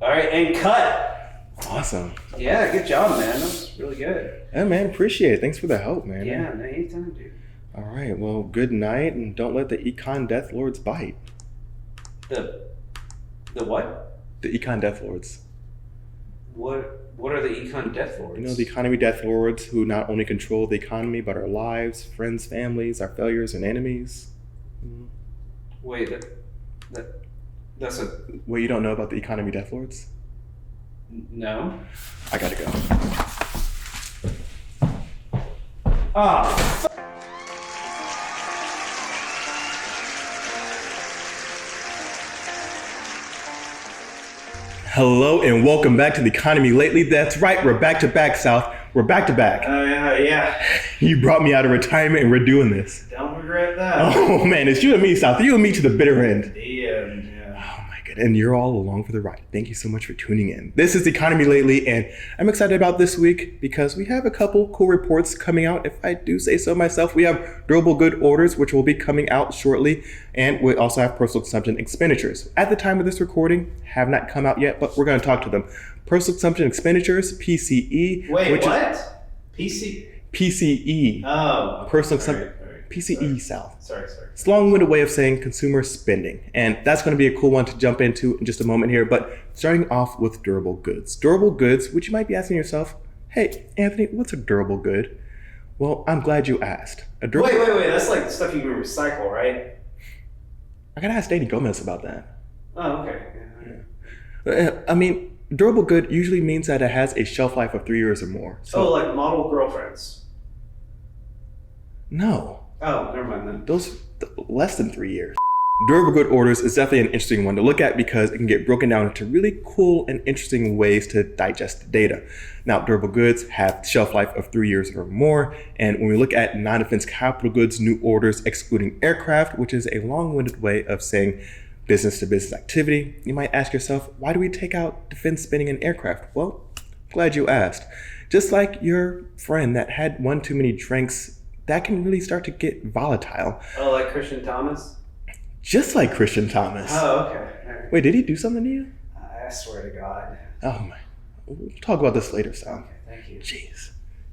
All right, and cut. Awesome. Yeah, good job, man. That was really good. Yeah, man, appreciate it. Thanks for the help, man. Yeah, no, anytime, dude. All right, well, good night, and don't let the Econ Death Lords bite. The what? The Econ Death Lords. What are the Econ Death Lords? You know, the economy death lords who not only control the economy, but our lives, friends, families, our failures, and enemies. Wait, that's a What, you don't know about the economy death lords? no. I gotta go. Ah. Hello and welcome back to the economy lately. That's right, we're back to back, South. We're back to back. Yeah. You brought me out of retirement and we're doing this. Don't regret that. Oh man, it's you and me, South. You and me to the bitter end. Yeah. Oh my god, and you're all along for the ride. Thank you so much for tuning in. This is Economy Lately, and I'm excited about this week because we have a couple cool reports coming out. If I do say so myself, we have durable good orders, which will be coming out shortly, and we also have personal consumption expenditures. At the time of this recording, have not come out yet, but we're going to talk to them. Personal consumption expenditures, PCE. Wait, what? PCE. Oh. Personal Sorry, consumption. sorry. PCE, South. Sorry. It's a long-winded way of saying consumer spending, and that's going to be a cool one to jump into in just a moment here, but starting off with durable goods. Durable goods, which you might be asking yourself, hey, Anthony, what's a durable good? Well, I'm glad you asked. Wait. That's like stuff you can recycle, right? I gotta ask Danny Gomez about that. Oh, okay. I mean, durable good usually means that it has a shelf life of 3 years or more. So, like model girlfriends. no, Oh, never mind then. those less than 3 years. Durable good orders is definitely an interesting one to look at because it can get broken down into really cool and interesting ways to digest the data. Now, durable goods have shelf life of 3 years or more, and when we look at non-defense capital goods new orders excluding aircraft, which is a long-winded way of saying business-to-business activity, you might ask yourself, why do we take out defense spending in aircraft? Well, glad you asked. Just like your friend that had one too many drinks, that can really start to get volatile. Oh, like Christian Thomas? Just like Christian Thomas. Oh, okay. All right. Wait, did he do something to you? I swear to God. Oh my. We'll talk about this later, Sal. Okay, thank you. Jeez.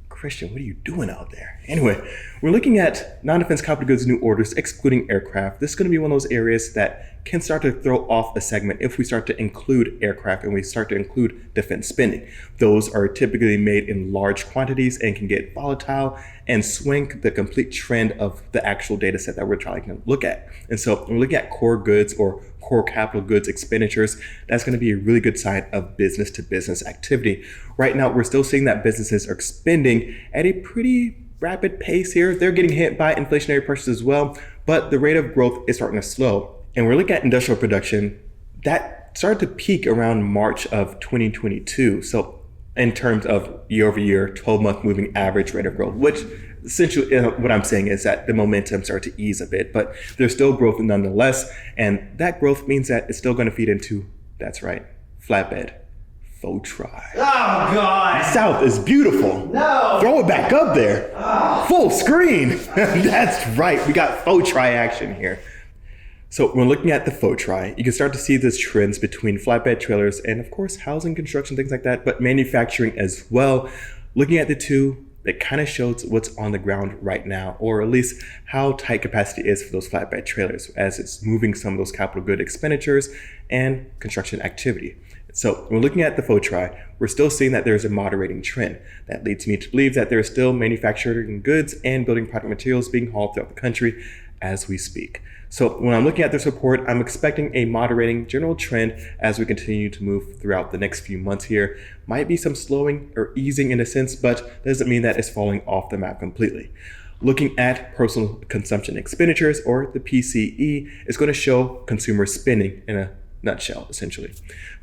Christian, what are you doing out there? Anyway, we're looking at non-defense capital goods new orders excluding aircraft. This is going to be one of those areas that can start to throw off a segment if we start to include aircraft and we start to include defense spending. Those are typically made in large quantities and can get volatile and swing the complete trend of the actual data set that we're trying to look at. And so when we're looking at core goods or core capital goods expenditures, that's going to be a really good sign of business to business activity. Right now, we're still seeing that businesses are spending at a pretty rapid pace here. They're getting hit by inflationary pressures as well, but the rate of growth is starting to slow. And we're looking at industrial production that started to peak around March of 2022. So in terms of year over year, 12-month moving average rate of growth, which essentially what I'm saying is that the momentum started to ease a bit, but there's still growth nonetheless. And that growth means that it's still going to feed into, that's right, flatbed, faux try. Oh, God. South is beautiful. No. Throw it back up there. Full screen. That's right. We got faux try action here. So when looking at the faux try, you can start to see these trends between flatbed trailers and of course housing, construction, things like that, but manufacturing as well. Looking at the two, it kind of shows what's on the ground right now, or at least how tight capacity is for those flatbed trailers as it's moving some of those capital good expenditures and construction activity. So when we're looking at the faux try, we're still seeing that there's a moderating trend. That leads me to believe that there's still manufacturing goods and building product materials being hauled throughout the country as we speak. So when I'm looking at this report, I'm expecting a moderating general trend as we continue to move throughout the next few months here. Might be some slowing or easing in a sense, but doesn't mean that it's falling off the map completely. Looking at personal consumption expenditures, or the PCE, is going to show consumer spending in a nutshell, essentially.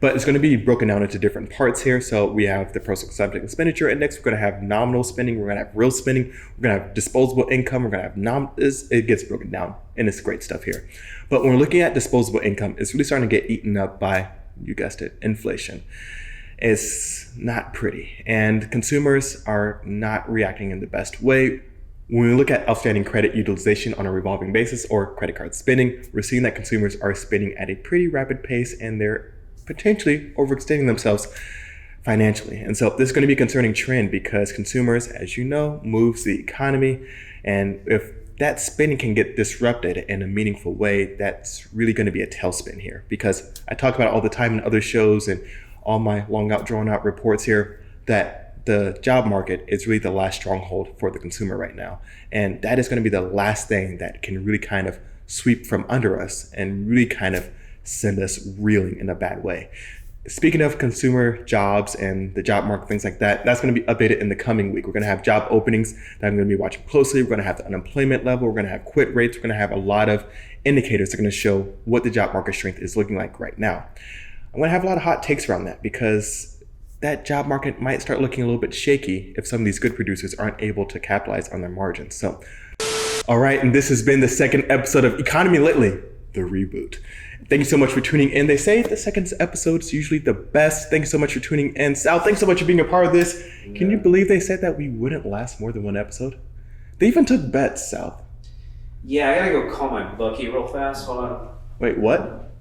But it's going to be broken down into different parts here. So we have the personal consumption expenditure index. We're going to have nominal spending. We're going to have real spending. We're going to have disposable income. We're going to have it gets broken down, and it's great stuff here. But when we're looking at disposable income, it's really starting to get eaten up by, you guessed it, inflation. It's not pretty, and consumers are not reacting in the best way. When we look at outstanding credit utilization on a revolving basis or credit card spending, we're seeing that consumers are spending at a pretty rapid pace and they're potentially overextending themselves financially. And so this is going to be a concerning trend because consumers, as you know, moves the economy. And if that spending can get disrupted in a meaningful way, that's really going to be a tailspin here. Because I talk about it all the time in other shows and all my long out, drawn out reports here that the job market is really the last stronghold for the consumer right now. And that is going to be the last thing that can really kind of sweep from under us and really kind of send us reeling in a bad way. Speaking of consumer jobs and the job market, things like that, that's going to be updated in the coming week. We're going to have job openings that I'm going to be watching closely. We're going to have the unemployment level. We're going to have quit rates. We're going to have a lot of indicators that are going to show what the job market strength is looking like right now. I'm going to have a lot of hot takes around that because that job market might start looking a little bit shaky if some of these good producers aren't able to capitalize on their margins. So, all right, and this has been the second episode of Economy Lately, the reboot. Thank you so much for tuning in. They say the second episode is usually the best. Thank you so much for tuning in. Sal, thanks so much for being a part of this. Can you believe they said that we wouldn't last more than one episode? They even took bets, Sal. Yeah, I gotta go call my bookie real fast. Hold on. Wait, what?